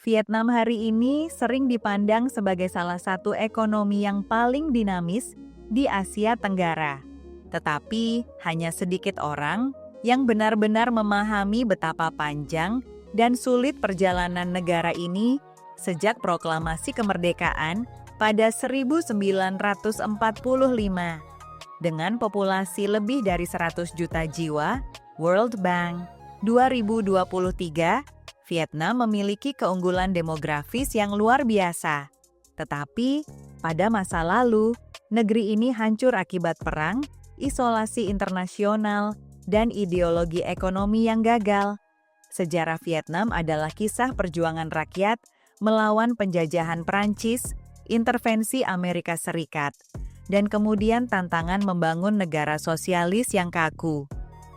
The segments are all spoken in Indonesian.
Vietnam hari ini sering dipandang sebagai salah satu ekonomi yang paling dinamis di Asia Tenggara. Tetapi hanya sedikit orang yang benar-benar memahami betapa panjang dan sulit perjalanan negara ini sejak proklamasi kemerdekaan pada 1945. Dengan populasi lebih dari 100 juta jiwa, World Bank 2023 Vietnam memiliki keunggulan demografis yang luar biasa. Tetapi, pada masa lalu, negeri ini hancur akibat perang, isolasi internasional, dan ideologi ekonomi yang gagal. Sejarah Vietnam adalah kisah perjuangan rakyat melawan penjajahan Prancis, intervensi Amerika Serikat, dan kemudian tantangan membangun negara sosialis yang kaku.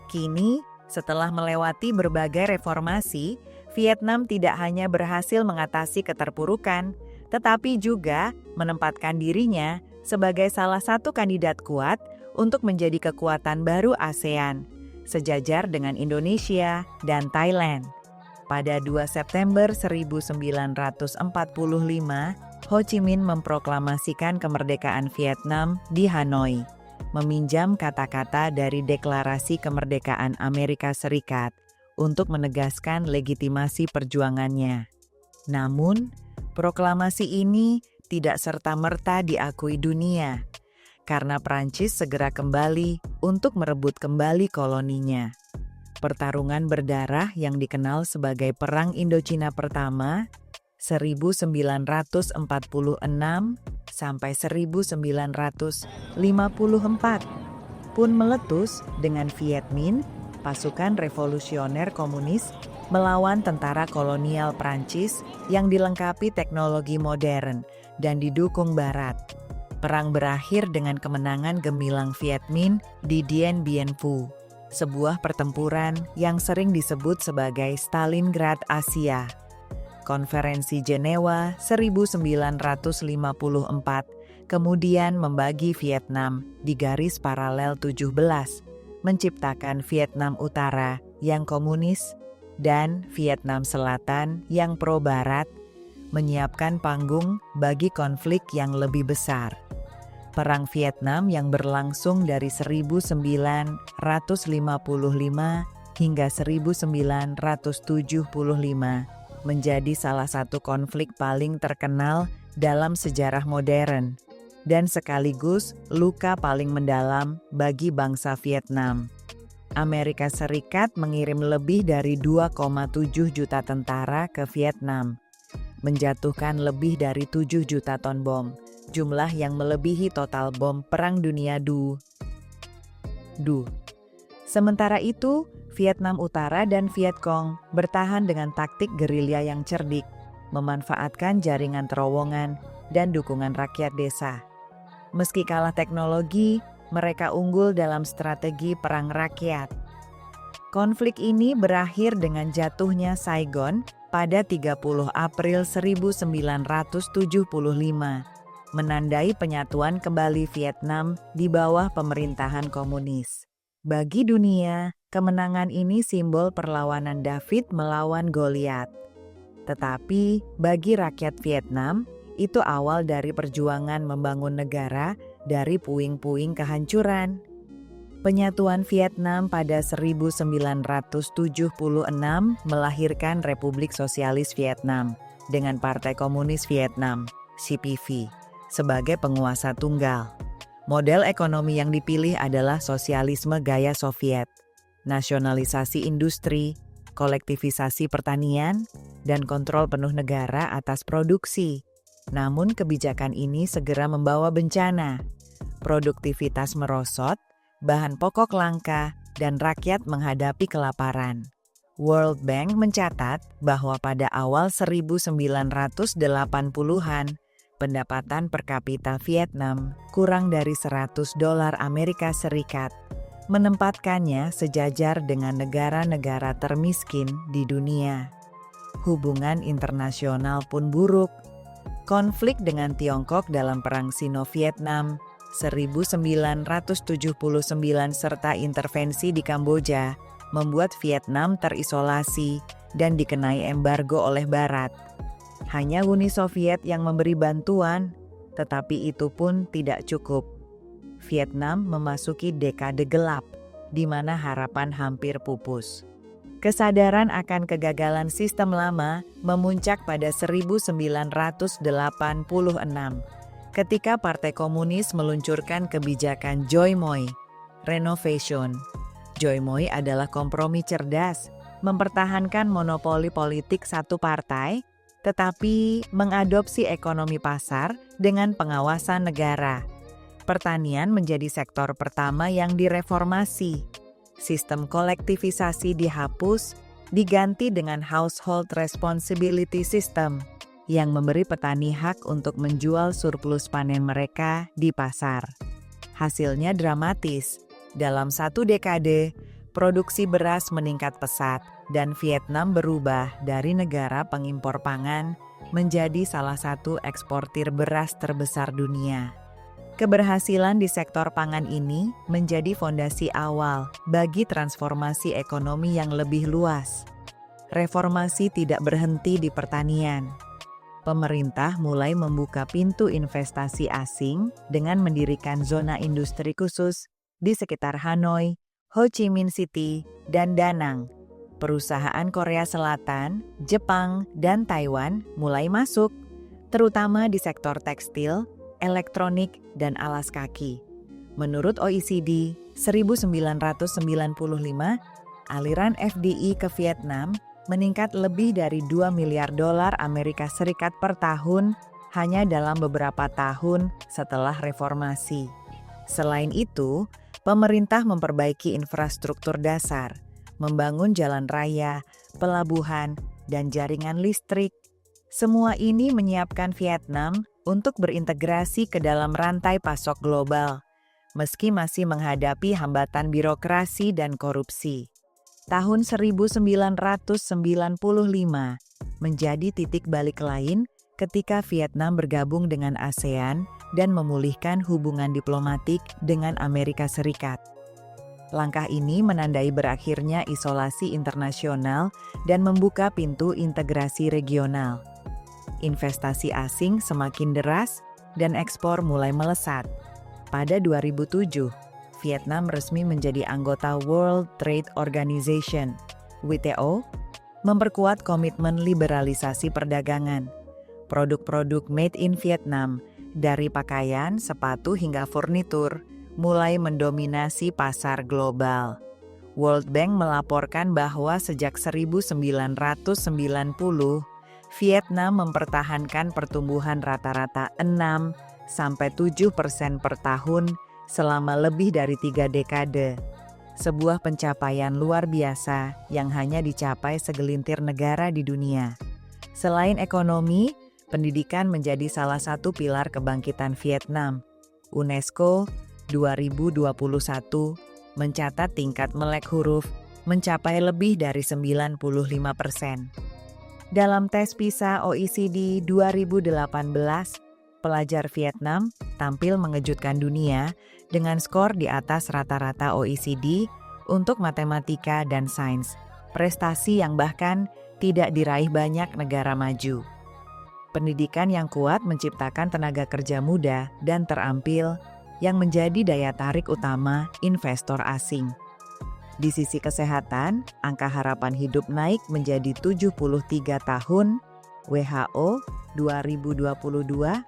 Kini, setelah melewati berbagai reformasi, Vietnam tidak hanya berhasil mengatasi keterpurukan, tetapi juga menempatkan dirinya sebagai salah satu kandidat kuat untuk menjadi kekuatan baru ASEAN, sejajar dengan Indonesia dan Thailand. Pada 2 September 1945, Ho Chi Minh memproklamasikan kemerdekaan Vietnam di Hanoi, meminjam kata-kata dari Deklarasi Kemerdekaan Amerika Serikat untuk menegaskan legitimasi perjuangannya. Namun, proklamasi ini tidak serta-merta diakui dunia, karena Prancis segera kembali untuk merebut kembali koloninya. Pertarungan berdarah yang dikenal sebagai Perang Indochina Pertama 1946 sampai 1954 pun meletus dengan Viet Minh, pasukan revolusioner komunis, melawan tentara kolonial Prancis yang dilengkapi teknologi modern dan didukung Barat. Perang berakhir dengan kemenangan gemilang Viet Minh di Dien Bien Phu, sebuah pertempuran yang sering disebut sebagai Stalingrad Asia. Konferensi Jenewa 1954 kemudian membagi Vietnam di garis paralel 17, menciptakan Vietnam Utara yang komunis dan Vietnam Selatan yang pro-Barat, menyiapkan panggung bagi konflik yang lebih besar. Perang Vietnam yang berlangsung dari 1955 hingga 1975 menjadi salah satu konflik paling terkenal dalam sejarah modern dan sekaligus luka paling mendalam bagi bangsa Vietnam. Amerika Serikat mengirim lebih dari 2,7 juta tentara ke Vietnam, menjatuhkan lebih dari 7 juta ton bom, jumlah yang melebihi total bom Perang Dunia II. Sementara itu, Vietnam Utara dan Viet Cong bertahan dengan taktik gerilya yang cerdik, memanfaatkan jaringan terowongan dan dukungan rakyat desa. Meski kalah teknologi, mereka unggul dalam strategi perang rakyat. Konflik ini berakhir dengan jatuhnya Saigon pada 30 April 1975, menandai penyatuan kembali Vietnam di bawah pemerintahan komunis. Bagi dunia, kemenangan ini simbol perlawanan David melawan Goliat. Tetapi bagi rakyat Vietnam, itu awal dari perjuangan membangun negara dari puing-puing kehancuran. Penyatuan Vietnam pada 1976 melahirkan Republik Sosialis Vietnam dengan Partai Komunis Vietnam, CPV, sebagai penguasa tunggal. Model ekonomi yang dipilih adalah sosialisme gaya Soviet, nasionalisasi industri, kolektivisasi pertanian, dan kontrol penuh negara atas produksi. Namun kebijakan ini segera membawa bencana. Produktivitas merosot, bahan pokok langka, dan rakyat menghadapi kelaparan. World Bank mencatat bahwa pada awal 1980-an, pendapatan per kapita Vietnam kurang dari $100 Amerika Serikat, menempatkannya sejajar dengan negara-negara termiskin di dunia. Hubungan internasional pun buruk. Konflik dengan Tiongkok dalam Perang Sino-Vietnam 1979 serta intervensi di Kamboja membuat Vietnam terisolasi dan dikenai embargo oleh Barat. Hanya Uni Soviet yang memberi bantuan, tetapi itu pun tidak cukup. Vietnam memasuki dekade gelap, di mana harapan hampir pupus. Kesadaran akan kegagalan sistem lama memuncak pada 1986, ketika Partai Komunis meluncurkan kebijakan Choi Moi, Renovation. Choi Moi adalah kompromi cerdas, mempertahankan monopoli politik satu partai, tetapi mengadopsi ekonomi pasar dengan pengawasan negara. Pertanian menjadi sektor pertama yang direformasi. Sistem kolektivisasi dihapus, diganti dengan Household Responsibility System, yang memberi petani hak untuk menjual surplus panen mereka di pasar. Hasilnya dramatis. Dalam 1 dekade, produksi beras meningkat pesat, dan Vietnam berubah dari negara pengimpor pangan menjadi salah satu eksportir beras terbesar dunia. Keberhasilan di sektor pangan ini menjadi fondasi awal bagi transformasi ekonomi yang lebih luas. Reformasi tidak berhenti di pertanian. Pemerintah mulai membuka pintu investasi asing dengan mendirikan zona industri khusus di sekitar Hanoi, Ho Chi Minh City, dan Da Nang. Perusahaan Korea Selatan, Jepang, dan Taiwan mulai masuk, terutama di sektor tekstil, elektronik, dan alas kaki. Menurut OECD, 1995, aliran FDI ke Vietnam meningkat lebih dari 2 miliar dolar Amerika Serikat per tahun hanya dalam beberapa tahun setelah reformasi. Selain itu, pemerintah memperbaiki infrastruktur dasar, membangun jalan raya, pelabuhan, dan jaringan listrik. Semua ini menyiapkan Vietnam untuk berintegrasi ke dalam rantai pasok global, meski masih menghadapi hambatan birokrasi dan korupsi. Tahun 1995 menjadi titik balik lain ketika Vietnam bergabung dengan ASEAN dan memulihkan hubungan diplomatik dengan Amerika Serikat. Langkah ini menandai berakhirnya isolasi internasional dan membuka pintu integrasi regional. Investasi asing semakin deras dan ekspor mulai melesat. Pada 2007, Vietnam resmi menjadi anggota World Trade Organization, WTO, memperkuat komitmen liberalisasi perdagangan. Produk-produk made in Vietnam, dari pakaian, sepatu hingga furnitur, mulai mendominasi pasar global. World Bank melaporkan bahwa sejak 1990, Vietnam mempertahankan pertumbuhan rata-rata 6-7% per tahun selama lebih dari 3 dekade. Sebuah pencapaian luar biasa yang hanya dicapai segelintir negara di dunia. Selain ekonomi, pendidikan menjadi salah satu pilar kebangkitan Vietnam. UNESCO 2021 mencatat tingkat melek huruf mencapai lebih dari 95%. Dalam tes PISA OECD 2018, pelajar Vietnam tampil mengejutkan dunia dengan skor di atas rata-rata OECD untuk matematika dan sains, prestasi yang bahkan tidak diraih banyak negara maju. Pendidikan yang kuat menciptakan tenaga kerja muda dan terampil yang menjadi daya tarik utama investor asing. Di sisi kesehatan, angka harapan hidup naik menjadi 73 tahun, WHO 2022,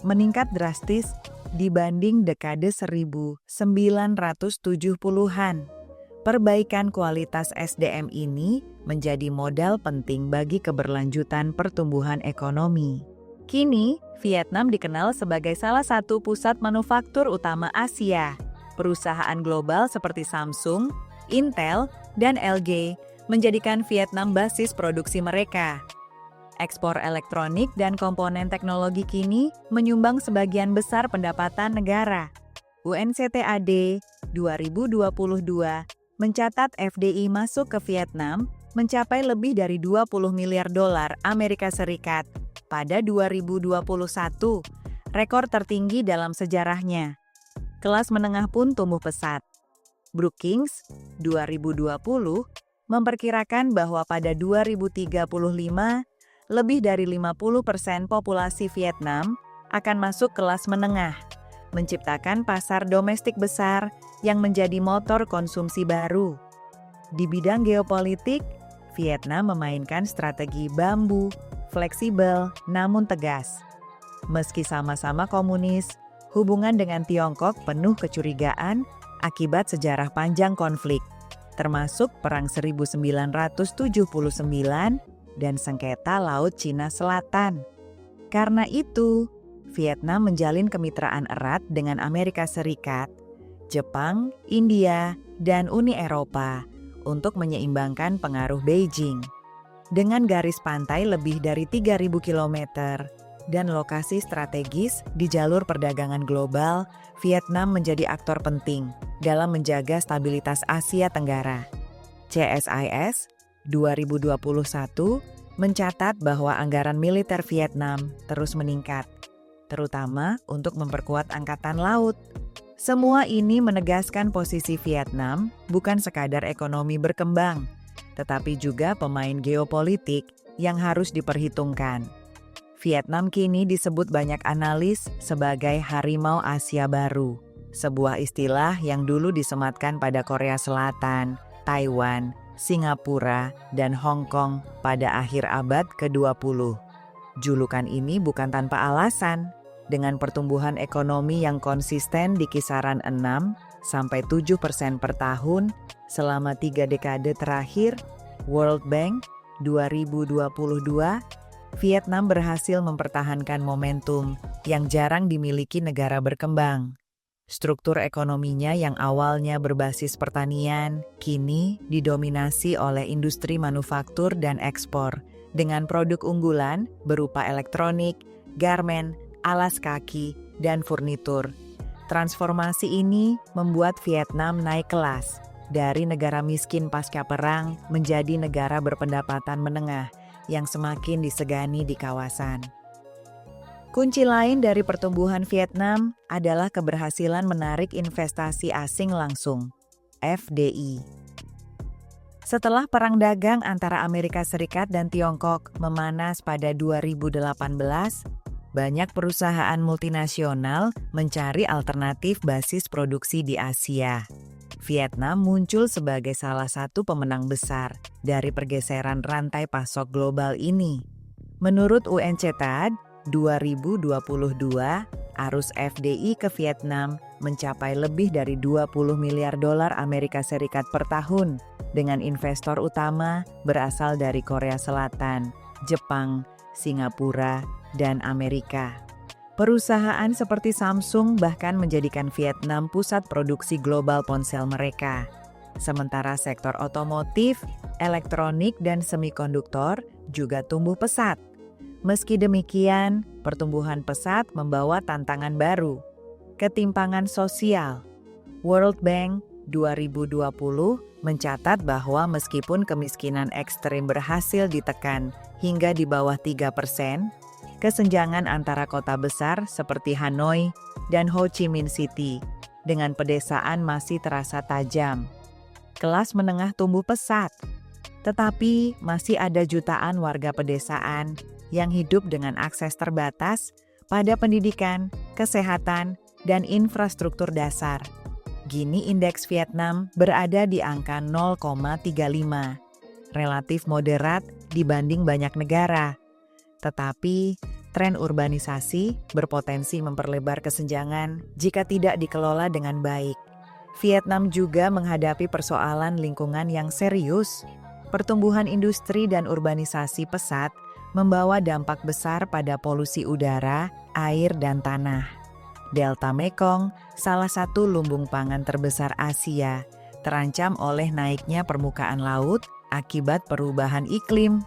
meningkat drastis dibanding dekade 1970-an. Perbaikan kualitas SDM ini menjadi modal penting bagi keberlanjutan pertumbuhan ekonomi. Kini, Vietnam dikenal sebagai salah satu pusat manufaktur utama Asia. Perusahaan global seperti Samsung, Intel, dan LG menjadikan Vietnam basis produksi mereka. Ekspor elektronik dan komponen teknologi kini menyumbang sebagian besar pendapatan negara. UNCTAD 2022 mencatat FDI masuk ke Vietnam mencapai lebih dari 20 miliar dolar Amerika Serikat pada 2021, rekor tertinggi dalam sejarahnya. Kelas menengah pun tumbuh pesat. Brookings 2020 memperkirakan bahwa pada 2035, lebih dari 50% populasi Vietnam akan masuk kelas menengah, menciptakan pasar domestik besar yang menjadi motor konsumsi baru. Di bidang geopolitik, Vietnam memainkan strategi bambu, fleksibel namun tegas. Meski sama-sama komunis, hubungan dengan Tiongkok penuh kecurigaan akibat sejarah panjang konflik, termasuk Perang 1979 dan sengketa Laut Cina Selatan. Karena itu, Vietnam menjalin kemitraan erat dengan Amerika Serikat, Jepang, India, dan Uni Eropa untuk menyeimbangkan pengaruh Beijing. Dengan garis pantai lebih dari 3.000 km dan lokasi strategis di jalur perdagangan global, Vietnam menjadi aktor penting dalam menjaga stabilitas Asia Tenggara. CSIS 2021 mencatat bahwa anggaran militer Vietnam terus meningkat, terutama untuk memperkuat angkatan laut. Semua ini menegaskan posisi Vietnam bukan sekadar ekonomi berkembang, tetapi juga pemain geopolitik yang harus diperhitungkan. Vietnam kini disebut banyak analis sebagai harimau Asia baru, sebuah istilah yang dulu disematkan pada Korea Selatan, Taiwan, Singapura, dan Hong Kong pada akhir abad ke-20. Julukan ini bukan tanpa alasan. Dengan pertumbuhan ekonomi yang konsisten di kisaran 6-7% per tahun selama 3 dekade terakhir, World Bank 2022, Vietnam berhasil mempertahankan momentum yang jarang dimiliki negara berkembang. Struktur ekonominya yang awalnya berbasis pertanian, kini didominasi oleh industri manufaktur dan ekspor, dengan produk unggulan berupa elektronik, garmen, alas kaki, dan furnitur. Transformasi ini membuat Vietnam naik kelas dari negara miskin pasca perang menjadi negara berpendapatan menengah yang semakin disegani di kawasan. Kunci lain dari pertumbuhan Vietnam adalah keberhasilan menarik investasi asing langsung, FDI. Setelah perang dagang antara Amerika Serikat dan Tiongkok memanas pada 2018, banyak perusahaan multinasional mencari alternatif basis produksi di Asia. Vietnam muncul sebagai salah satu pemenang besar dari pergeseran rantai pasok global ini. Menurut UNCTAD, 2022, arus FDI ke Vietnam mencapai lebih dari 20 miliar dolar Amerika Serikat per tahun, dengan investor utama berasal dari Korea Selatan, Jepang, Singapura, dan Amerika. Perusahaan seperti Samsung bahkan menjadikan Vietnam pusat produksi global ponsel mereka. Sementara sektor otomotif, elektronik, dan semikonduktor juga tumbuh pesat. Meski demikian, pertumbuhan pesat membawa tantangan baru. Ketimpangan sosial. World Bank 2020 mencatat bahwa meskipun kemiskinan ekstrem berhasil ditekan hingga di bawah 3%, kesenjangan antara kota besar seperti Hanoi dan Ho Chi Minh City dengan pedesaan masih terasa tajam. Kelas menengah tumbuh pesat, tetapi masih ada jutaan warga pedesaan yang hidup dengan akses terbatas pada pendidikan, kesehatan, dan infrastruktur dasar. Gini indeks Vietnam berada di angka 0,35, relatif moderat dibanding banyak negara. Tetapi, tren urbanisasi berpotensi memperlebar kesenjangan jika tidak dikelola dengan baik. Vietnam juga menghadapi persoalan lingkungan yang serius. Pertumbuhan industri dan urbanisasi pesat membawa dampak besar pada polusi udara, air, dan tanah. Delta Mekong, salah satu lumbung pangan terbesar Asia, terancam oleh naiknya permukaan laut akibat perubahan iklim.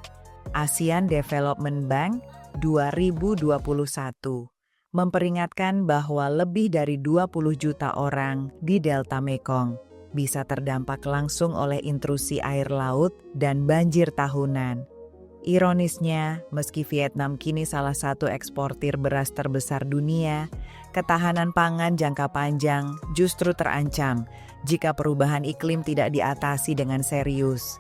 ASEAN Development Bank 2021 memperingatkan bahwa lebih dari 20 juta orang di Delta Mekong bisa terdampak langsung oleh intrusi air laut dan banjir tahunan. Ironisnya, meski Vietnam kini salah satu eksportir beras terbesar dunia, ketahanan pangan jangka panjang justru terancam jika perubahan iklim tidak diatasi dengan serius.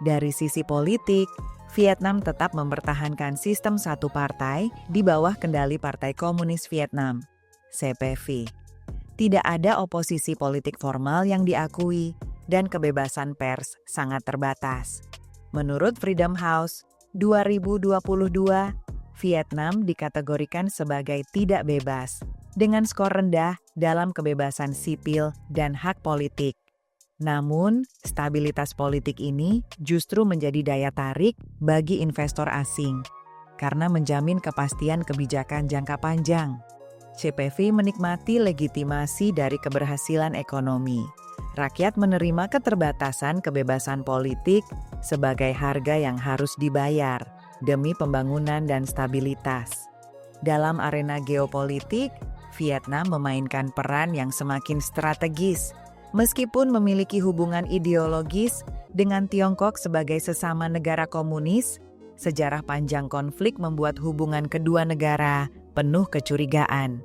Dari sisi politik, Vietnam tetap mempertahankan sistem satu partai di bawah kendali Partai Komunis Vietnam, CPV. Tidak ada oposisi politik formal yang diakui, dan kebebasan pers sangat terbatas. Menurut Freedom House, 2022, Vietnam dikategorikan sebagai tidak bebas, dengan skor rendah dalam kebebasan sipil dan hak politik. Namun, stabilitas politik ini justru menjadi daya tarik bagi investor asing, karena menjamin kepastian kebijakan jangka panjang. CPV menikmati legitimasi dari keberhasilan ekonomi. Rakyat menerima keterbatasan kebebasan politik sebagai harga yang harus dibayar demi pembangunan dan stabilitas. Dalam arena geopolitik, Vietnam memainkan peran yang semakin strategis. Meskipun memiliki hubungan ideologis dengan Tiongkok sebagai sesama negara komunis, sejarah panjang konflik membuat hubungan kedua negara penuh kecurigaan.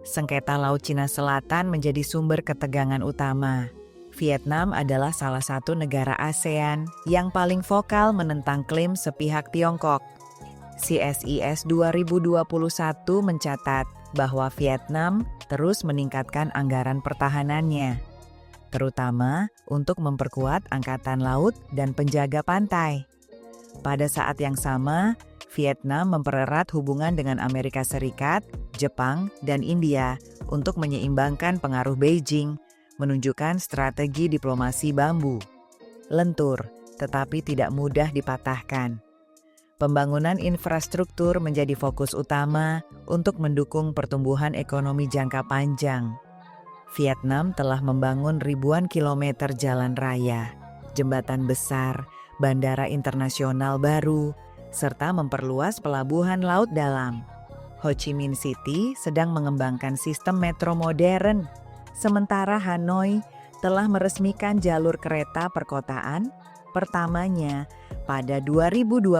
Sengketa Laut Cina Selatan menjadi sumber ketegangan utama. Vietnam adalah salah satu negara ASEAN yang paling vokal menentang klaim sepihak Tiongkok. CSIS 2021 mencatat bahwa Vietnam terus meningkatkan anggaran pertahanannya, terutama untuk memperkuat angkatan laut dan penjaga pantai. Pada saat yang sama, Vietnam mempererat hubungan dengan Amerika Serikat, Jepang, dan India untuk menyeimbangkan pengaruh Beijing, menunjukkan strategi diplomasi bambu. Lentur, tetapi tidak mudah dipatahkan. Pembangunan infrastruktur menjadi fokus utama untuk mendukung pertumbuhan ekonomi jangka panjang. Vietnam telah membangun ribuan kilometer jalan raya, jembatan besar, bandara internasional baru, serta memperluas pelabuhan laut dalam. Ho Chi Minh City sedang mengembangkan sistem metro modern, sementara Hanoi telah meresmikan jalur kereta perkotaan pertamanya pada 2021.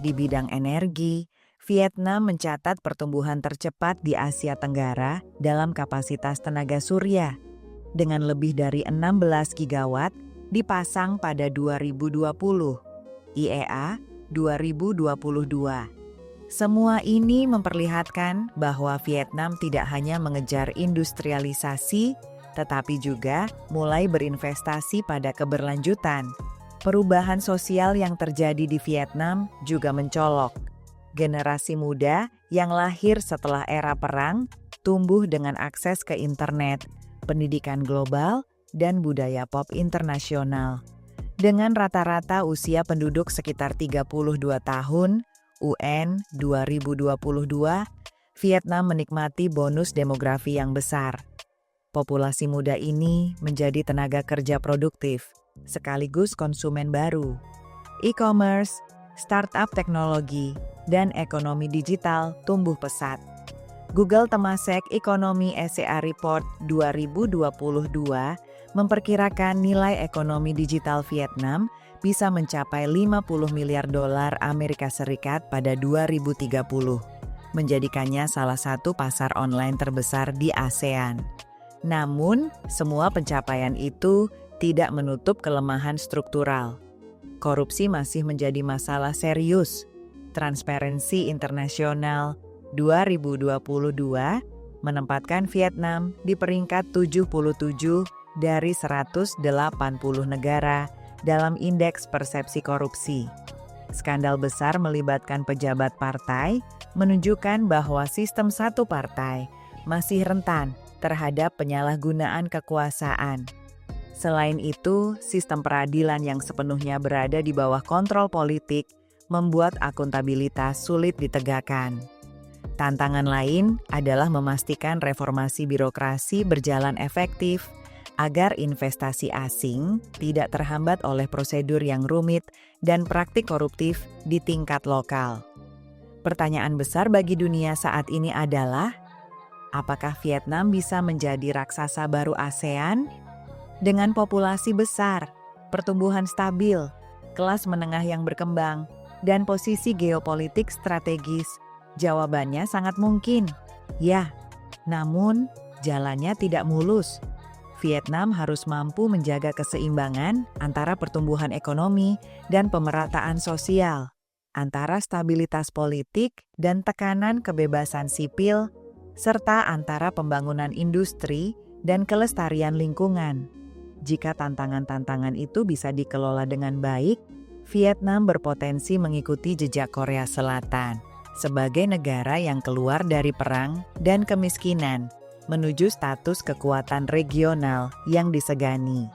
Di bidang energi, Vietnam mencatat pertumbuhan tercepat di Asia Tenggara dalam kapasitas tenaga surya, dengan lebih dari 16 gigawatt dipasang pada 2020, IEA 2022. Semua ini memperlihatkan bahwa Vietnam tidak hanya mengejar industrialisasi, tetapi juga mulai berinvestasi pada keberlanjutan. Perubahan sosial yang terjadi di Vietnam juga mencolok. Generasi muda yang lahir setelah era perang tumbuh dengan akses ke internet, pendidikan global, dan budaya pop internasional. Dengan rata-rata usia penduduk sekitar 32 tahun, UN 2022, Vietnam menikmati bonus demografi yang besar. Populasi muda ini menjadi tenaga kerja produktif, sekaligus konsumen baru. E-commerce, startup teknologi, dan ekonomi digital tumbuh pesat. Google Temasek Ekonomi SCA Report 2022 memperkirakan nilai ekonomi digital Vietnam bisa mencapai 50 miliar dolar Amerika Serikat pada 2030, menjadikannya salah satu pasar online terbesar di ASEAN. Namun, semua pencapaian itu tidak menutup kelemahan struktural. Korupsi masih menjadi masalah serius. Transparency International 2022 menempatkan Vietnam di peringkat 77 dari 180 negara dalam indeks persepsi korupsi. Skandal besar melibatkan pejabat partai menunjukkan bahwa sistem satu partai masih rentan terhadap penyalahgunaan kekuasaan. Selain itu, sistem peradilan yang sepenuhnya berada di bawah kontrol politik membuat akuntabilitas sulit ditegakkan. Tantangan lain adalah memastikan reformasi birokrasi berjalan efektif agar investasi asing tidak terhambat oleh prosedur yang rumit dan praktik koruptif di tingkat lokal. Pertanyaan besar bagi dunia saat ini adalah, apakah Vietnam bisa menjadi raksasa baru ASEAN? Dengan populasi besar, pertumbuhan stabil, kelas menengah yang berkembang, dan posisi geopolitik strategis, jawabannya sangat mungkin, ya. Namun, jalannya tidak mulus. Vietnam harus mampu menjaga keseimbangan antara pertumbuhan ekonomi dan pemerataan sosial, antara stabilitas politik dan tekanan kebebasan sipil, serta antara pembangunan industri dan kelestarian lingkungan. Jika tantangan-tantangan itu bisa dikelola dengan baik, Vietnam berpotensi mengikuti jejak Korea Selatan sebagai negara yang keluar dari perang dan kemiskinan menuju status kekuatan regional yang disegani.